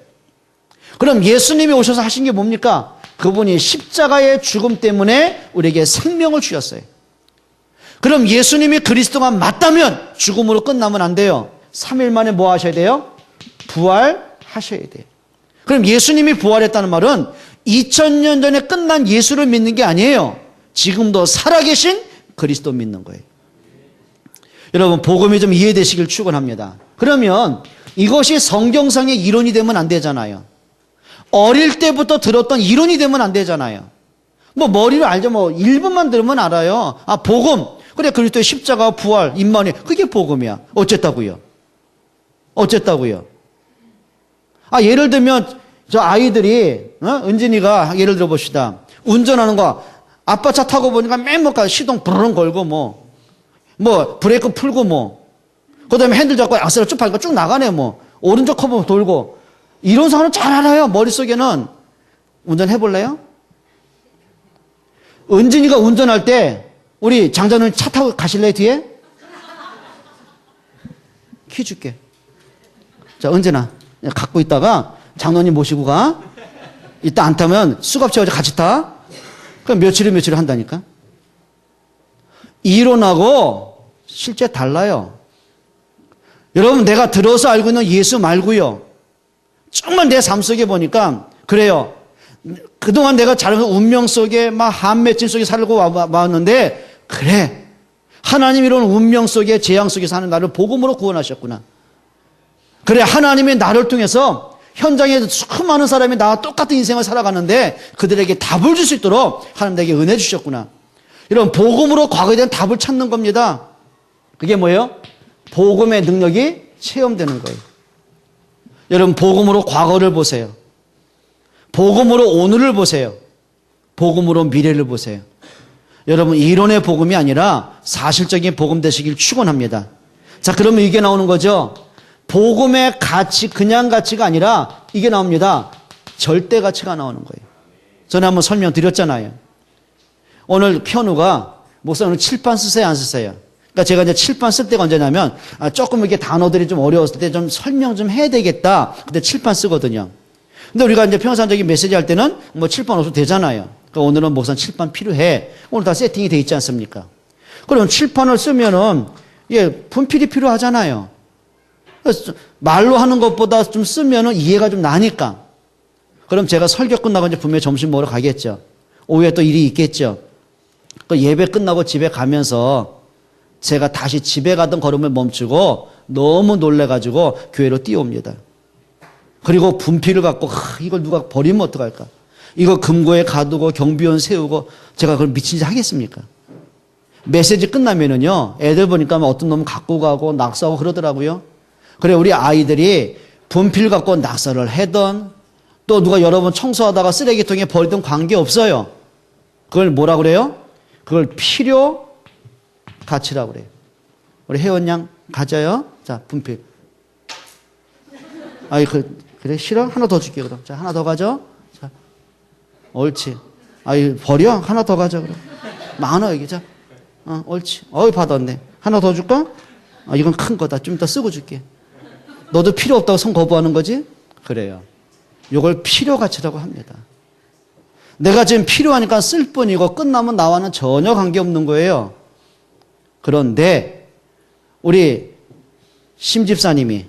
그럼 예수님이 오셔서 하신 게 뭡니까? 그분이 십자가의 죽음 때문에 우리에게 생명을 주셨어요. 그럼 예수님이 그리스도가 맞다면 죽음으로 끝나면 안 돼요. 3일 만에 뭐 하셔야 돼요? 부활하셔야 돼요. 그럼 예수님이 부활했다는 말은 2000년 전에 끝난 예수를 믿는 게 아니에요. 지금도 살아계신 그리스도 믿는 거예요. 여러분 복음이 좀 이해되시길 축원합니다. 그러면 이것이 성경상의 이론이 되면 안 되잖아요. 어릴 때부터 들었던 이론이 되면 안 되잖아요. 뭐 머리를 알죠. 뭐 1분만 들으면 알아요. 아 복음. 그래 그리스도의 십자가 부활 임마누엘 그게 복음이야. 어쨌다고요? 어쨌다고요? 아 예를 들면 저 아이들이 은진이가 예를 들어 봅시다. 운전하는 거 아빠 차 타고 보니까 맨 시동 부르릉 걸고 뭐 브레이크 풀고 그다음에 핸들 잡고 악셀을 쭉 밟고 쭉 나가네 오른쪽 커브 돌고 이런 상황을 잘 알아요. 머릿속에는. 운전해 볼래요? 은진이가 운전할 때 우리 장자는 차 타고 가실래요 뒤에? 키 줄게. 자 은진아 갖고 있다가 장로님 모시고 가. 이따 안 타면 수갑 채워서 같이 타. 그럼 며칠을 한다니까. 이론하고 실제 달라요. 여러분 내가 들어서 알고 있는 예수 말고요. 정말 내 삶 속에 보니까 그래요. 그동안 내가 자라서 운명 속에 막 한맺힌 속에 살고 왔는데 그래. 하나님 이런 운명 속에 재앙 속에 사는 나를 복음으로 구원하셨구나. 그래 하나님이 나를 통해서 현장에 수많은 사람이 나와 똑같은 인생을 살아가는데 그들에게 답을 줄 수 있도록 하나님 내게 은혜 주셨구나. 이런 복음으로 과거에 대한 답을 찾는 겁니다. 그게 뭐예요? 복음의 능력이 체험되는 거예요. 여러분 복음으로 과거를 보세요. 복음으로 오늘을 보세요. 복음으로 미래를 보세요. 여러분 이론의 복음이 아니라 사실적인 복음 되시길 축원합니다. 자 그러면 이게 나오는 거죠. 복음의 가치 그냥 가치가 아니라 이게 나옵니다. 절대 가치가 나오는 거예요. 전에 한번 설명드렸잖아요. 오늘 현우가 목사님 칠판 쓰세요 안 쓰세요? 그러니까 제가 이제 칠판 쓸 때가 언제냐면 조금 이렇게 단어들이 좀 어려웠을 때 좀 설명 좀 해야 되겠다. 그때 칠판 쓰거든요. 근데 우리가 이제 평상적인 메시지 할 때는 뭐 칠판 없어도 되잖아요. 그러니까 오늘은 목사님 칠판 필요해. 오늘 다 세팅이 돼 있지 않습니까? 그럼 칠판을 쓰면은 분필이 필요하잖아요. 그래서 말로 하는 것보다 좀 쓰면은 이해가 좀 나니까. 그럼 제가 설교 끝나고 이제 분명히 점심 먹으러 가겠죠. 오후에 또 일이 있겠죠. 그 예배 끝나고 집에 가면서 제가 다시 집에 가던 걸음을 멈추고 너무 놀래가지고 교회로 뛰어옵니다. 그리고 분필을 갖고 이걸 누가 버리면 어떡할까? 이거 금고에 가두고 경비원 세우고 제가 그걸 미친 짓 하겠습니까? 메시지 끝나면은요 애들 보니까 어떤 놈은 갖고 가고 낙서하고 그러더라고요. 그래 우리 아이들이 분필 갖고 낙서를 하던 또 누가 여러분 청소하다가 쓰레기통에 버리든 관계없어요. 그걸 뭐라 그래요? 그걸 필요 가치라고 그래요. 우리 혜원 양 가져요. 자, 분필. 아이, 그래, 싫어? 하나 더 줄게, 그럼. 자, 하나 더 가져. 자, 옳지. 아이, 버려? 하나 더 가져, 그럼. 많아, 이게. 자, 옳지. 받았네. 하나 더 줄까? 이건 큰 거다. 좀 이따 쓰고 줄게. 너도 필요 없다고 손 거부하는 거지? 그래요. 이걸 필요 가치라고 합니다. 내가 지금 필요하니까 쓸 뿐이고 끝나면 나와는 전혀 관계없는 거예요. 그런데 우리 심 집사님이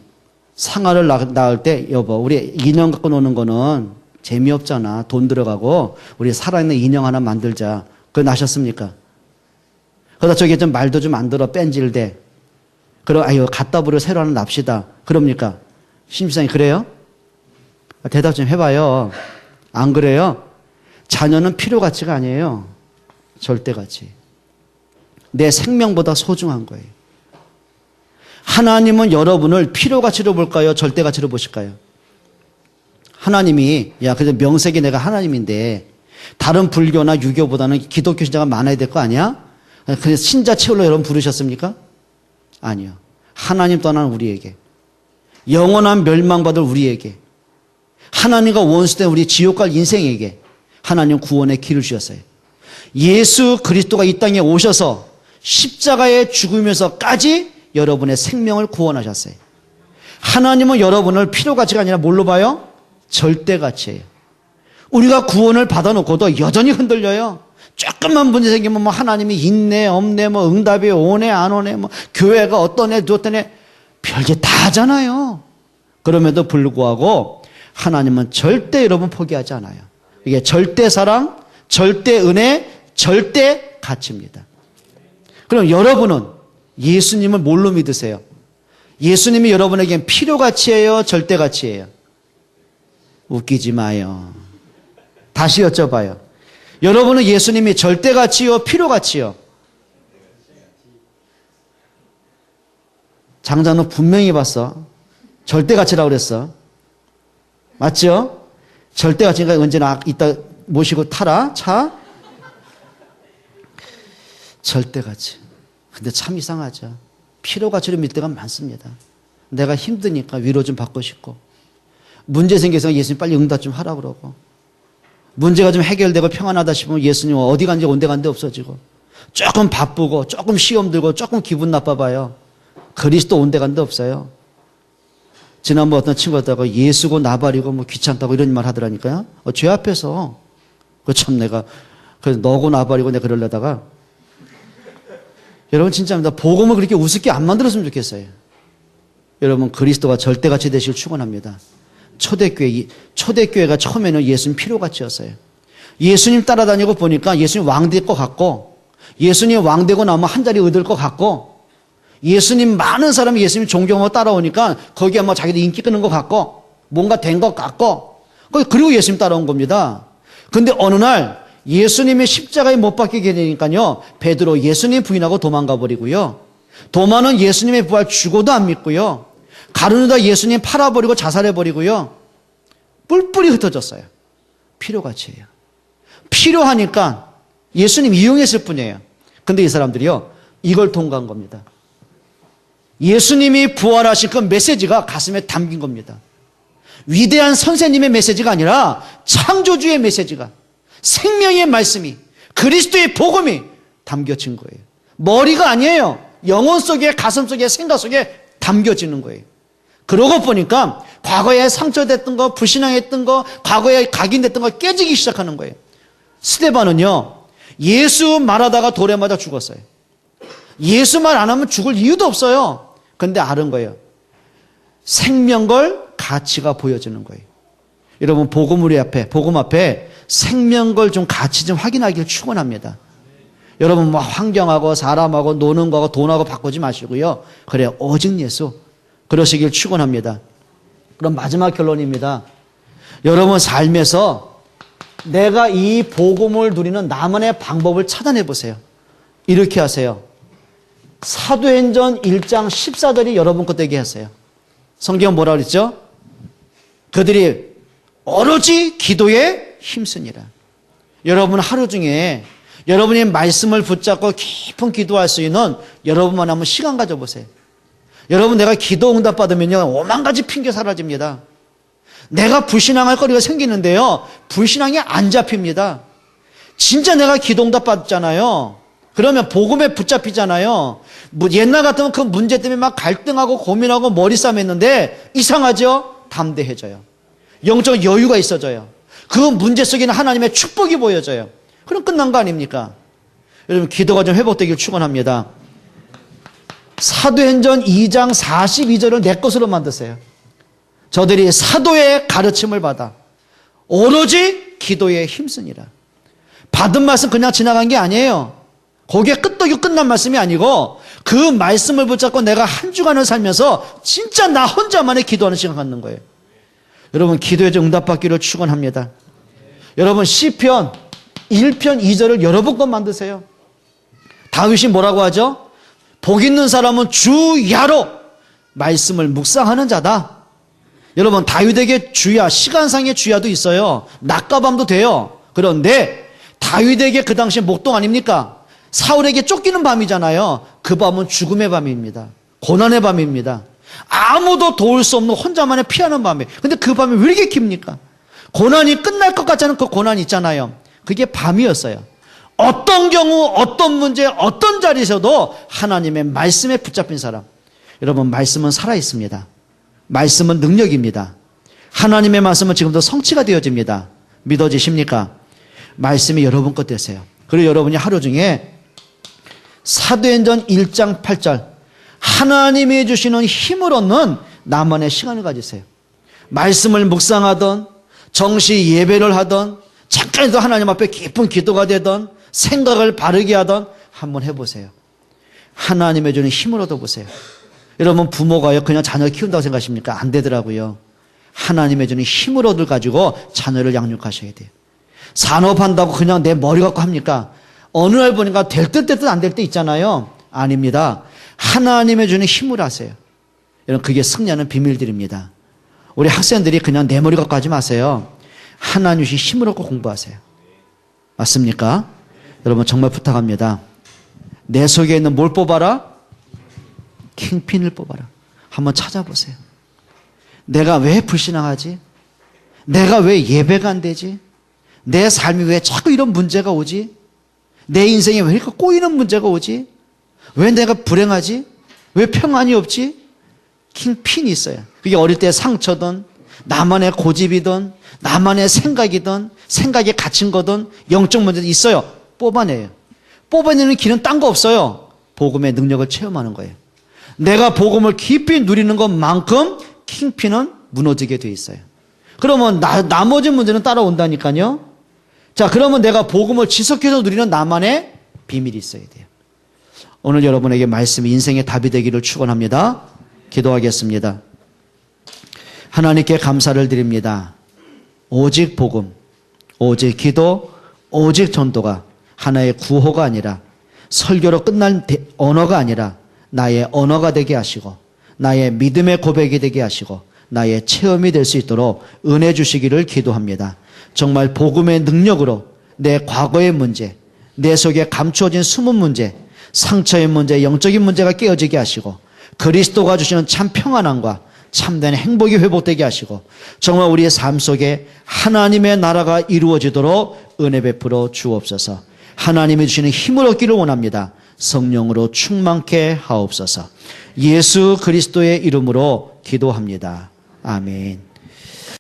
상아를 낳을 때 여보 우리 인형 갖고 노는 거는 재미없잖아. 돈 들어가고 우리 살아있는 인형 하나 만들자. 그거 나셨습니까? 그러다 저기 좀 말도 좀 안 들어 뺀질대. 그럼 아유 갖다 버려 새로 하나 납시다. 그럽니까? 심 집사님 그래요? 대답 좀 해봐요. 안 그래요? 자녀는 필요 가치가 아니에요. 절대 가치. 내 생명보다 소중한 거예요. 하나님은 여러분을 필요 가치로 볼까요? 절대 가치로 보실까요? 하나님이 그래서 명색이 내가 하나님인데 다른 불교나 유교보다는 기독교 신자가 많아야 될 거 아니야? 그래서 신자 채우려 여러분 부르셨습니까? 아니요. 하나님 떠난 우리에게 영원한 멸망받을 우리에게 하나님과 원수된 우리 지옥 갈 인생에게 하나님 구원의 길을 주셨어요. 예수 그리스도가 이 땅에 오셔서 십자가에 죽으면서까지 여러분의 생명을 구원하셨어요. 하나님은 여러분을 필요 가치가 아니라 뭘로 봐요? 절대 가치예요. 우리가 구원을 받아놓고도 여전히 흔들려요. 조금만 문제 생기면 하나님이 있네 없네 응답이 오네 안 오네 교회가 어떠네 어떠네 별게 다 하잖아요. 그럼에도 불구하고 하나님은 절대 여러분 포기하지 않아요. 이게 절대 사랑, 절대 은혜, 절대 가치입니다. 그럼 여러분은 예수님을 뭘로 믿으세요? 예수님이 여러분에겐 필요 가치예요? 절대 가치예요? 웃기지 마요. 다시 여쭤봐요. 여러분은 예수님이 절대 가치요? 필요 가치요? 장자는 분명히 봤어. 절대 가치라고 그랬어. 맞죠? 절대 가치니까 언제나 이따 모시고 타라 차. 절대 가치. 근데 참 이상하죠. 필요 가치로 믿을 때가 많습니다. 내가 힘드니까 위로 좀 받고 싶고 문제 생겨서 예수님 빨리 응답 좀 하라 그러고 문제가 좀 해결되고 평안하다 싶으면 예수님 어디 간지 온데간데 없어지고 조금 바쁘고 조금 시험 들고 조금 기분 나빠봐요. 그리스도 온데간데 없어요. 지난번 어떤 친구가 예수고 나발이고 귀찮다고 이런 말 하더라니까요. 죄 앞에서 참 내가 그래서 너고 나발이고 내가 그러려다가 여러분 진짜입니다. 복음을 그렇게 우습게 안 만들었으면 좋겠어요. 여러분 그리스도가 절대가치 되시길 축원합니다. 초대교회가 처음에는 예수님 필요가치였어요. 예수님 따라다니고 보니까 예수님 왕 될 것 같고 예수님 왕 되고 나면 한 자리 얻을 것 같고 예수님 많은 사람이 예수님 존경하고 따라오니까 거기에 자기도 인기 끄는 것 같고 뭔가 된 것 같고 그리고 예수님 따라온 겁니다. 근데 어느 날 예수님의 십자가에 못 박히게 되니까요 베드로 예수님 부인하고 도망가 버리고요 도마는 예수님의 부활 죽어도 안 믿고요 가룟유다 예수님 팔아버리고 자살해버리고요 뿔뿔이 흩어졌어요. 필요가치예요. 필요하니까 예수님 이용했을 뿐이에요. 근데 이 사람들이요 이걸 통과한 겁니다. 예수님이 부활하신 그 메시지가 가슴에 담긴 겁니다. 위대한 선생님의 메시지가 아니라 창조주의 메시지가 생명의 말씀이 그리스도의 복음이 담겨진 거예요. 머리가 아니에요. 영혼 속에 가슴 속에 생각 속에 담겨지는 거예요. 그러고 보니까 과거에 상처됐던 거 불신앙했던 거 과거에 각인됐던 거 깨지기 시작하는 거예요. 스데반은요 예수 말하다가 돌에 맞아 죽었어요. 예수 말 안 하면 죽을 이유도 없어요. 근데 아는 거예요. 생명걸 가치가 보여지는 거예요. 여러분 복음 앞에 생명걸 좀 가치 좀 확인하기를 축원합니다. 여러분 환경하고 사람하고 노는 거하고 돈하고 바꾸지 마시고요. 그래요. 오직 예수 그러시길 축원합니다. 그럼 마지막 결론입니다. 여러분 삶에서 내가 이 복음을 누리는 나만의 방법을 찾아내 보세요. 이렇게 하세요. 사도행전 1장 14절이 여러분 것 되게 하세요. 성경은 뭐라 그랬죠? 그들이 오로지 기도에 힘쓰니라. 여러분 하루 중에 여러분이 말씀을 붙잡고 깊은 기도할 수 있는 여러분만 한번 시간 가져보세요. 여러분 내가 기도 응답 받으면요 5만 가지 핑계 사라집니다. 내가 불신앙할 거리가 생기는데요 불신앙이 안 잡힙니다. 진짜 내가 기도 응답 받잖아요. 그러면 복음에 붙잡히잖아요. 뭐 옛날 같으면 그 문제 때문에 막 갈등하고 고민하고 머리 싸맸는데 이상하죠? 담대해져요. 영적 여유가 있어져요. 그 문제 속에는 하나님의 축복이 보여져요. 그럼 끝난 거 아닙니까? 여러분 기도가 좀 회복되길 축원합니다. 사도행전 2장 42절을 내 것으로 만드세요. 저들이 사도의 가르침을 받아 오로지 기도에 힘쓰니라. 받은 말씀 그냥 지나간 게 아니에요. 거기에 끄떡이 끝난 말씀이 아니고 그 말씀을 붙잡고 내가 한 주간을 살면서 진짜 나 혼자만의 기도하는 시간 갖는 거예요. 여러분 기도에 응답받기를 축원합니다. 여러분 시편 1편 2절을 여러분 것 만드세요. 다윗이 뭐라고 하죠? 복 있는 사람은 주야로 말씀을 묵상하는 자다. 여러분 다윗에게 주야, 시간상의 주야도 있어요. 낮과 밤도 돼요. 그런데 다윗에게 그 당시 목동 아닙니까? 사울에게 쫓기는 밤이잖아요. 그 밤은 죽음의 밤입니다. 고난의 밤입니다. 아무도 도울 수 없는 혼자만의 피하는 밤이에요. 근데 그 밤이 왜 이렇게 깁니까? 고난이 끝날 것 같지 않은 그 고난이 있잖아요. 그게 밤이었어요. 어떤 경우, 어떤 문제, 어떤 자리에서도 하나님의 말씀에 붙잡힌 사람. 여러분 말씀은 살아있습니다. 말씀은 능력입니다. 하나님의 말씀은 지금도 성취가 되어집니다. 믿어지십니까? 말씀이 여러분 것 되세요. 그리고 여러분이 하루 중에 사도행전 1장 8절 하나님이 주시는 힘을 얻는 나만의 시간을 가지세요. 말씀을 묵상하던 정시 예배를 하던 잠깐이라도 하나님 앞에 깊은 기도가 되던 생각을 바르게 하던 한번 해보세요. 하나님의 주는 힘을 얻어보세요. 여러분 부모가요 그냥 자녀 키운다고 생각하십니까? 안 되더라고요. 하나님의 주는 힘을 얻을 가지고 자녀를 양육하셔야 돼요. 산업한다고 그냥 내 머리 갖고 합니까? 어느 날 보니까 될 듯 될 듯 안 될 때 있잖아요. 아닙니다. 하나님의 주는 힘을 하세요. 여러분 그게 승리하는 비밀들입니다. 우리 학생들이 그냥 내 머리 갖고 하지 마세요. 하나님 주신 힘을 얻고 공부하세요. 맞습니까? 여러분 정말 부탁합니다. 내 속에 있는 뭘 뽑아라? 킹핀을 뽑아라. 한번 찾아보세요. 내가 왜 불신앙하지? 내가 왜 예배가 안 되지? 내 삶이 왜 자꾸 이런 문제가 오지? 내 인생에 왜 이렇게 꼬이는 문제가 오지? 왜 내가 불행하지? 왜 평안이 없지? 킹핀이 있어요. 그게 어릴 때 상처든 나만의 고집이든 나만의 생각이든 생각에 갇힌 거든 영적 문제도 있어요. 뽑아내요. 뽑아내는 길은 딴 거 없어요. 복음의 능력을 체험하는 거예요. 내가 복음을 깊이 누리는 것만큼 킹핀은 무너지게 돼 있어요. 그러면 나머지 문제는 따라온다니까요. 자, 그러면 내가 복음을 지속해서 누리는 나만의 비밀이 있어야 돼요. 오늘 여러분에게 말씀이 인생의 답이 되기를 축원합니다. 기도하겠습니다. 하나님께 감사를 드립니다. 오직 복음, 오직 기도, 오직 전도가 하나의 구호가 아니라 설교로 끝날 언어가 아니라 나의 언어가 되게 하시고 나의 믿음의 고백이 되게 하시고 나의 체험이 될 수 있도록 은혜 주시기를 기도합니다. 정말 복음의 능력으로 내 과거의 문제, 내 속에 감추어진 숨은 문제, 상처의 문제, 영적인 문제가 깨어지게 하시고 그리스도가 주시는 참 평안함과 참된 행복이 회복되게 하시고 정말 우리의 삶 속에 하나님의 나라가 이루어지도록 은혜 베풀어 주옵소서. 하나님이 주시는 힘을 얻기를 원합니다. 성령으로 충만케 하옵소서. 예수 그리스도의 이름으로 기도합니다. 아멘.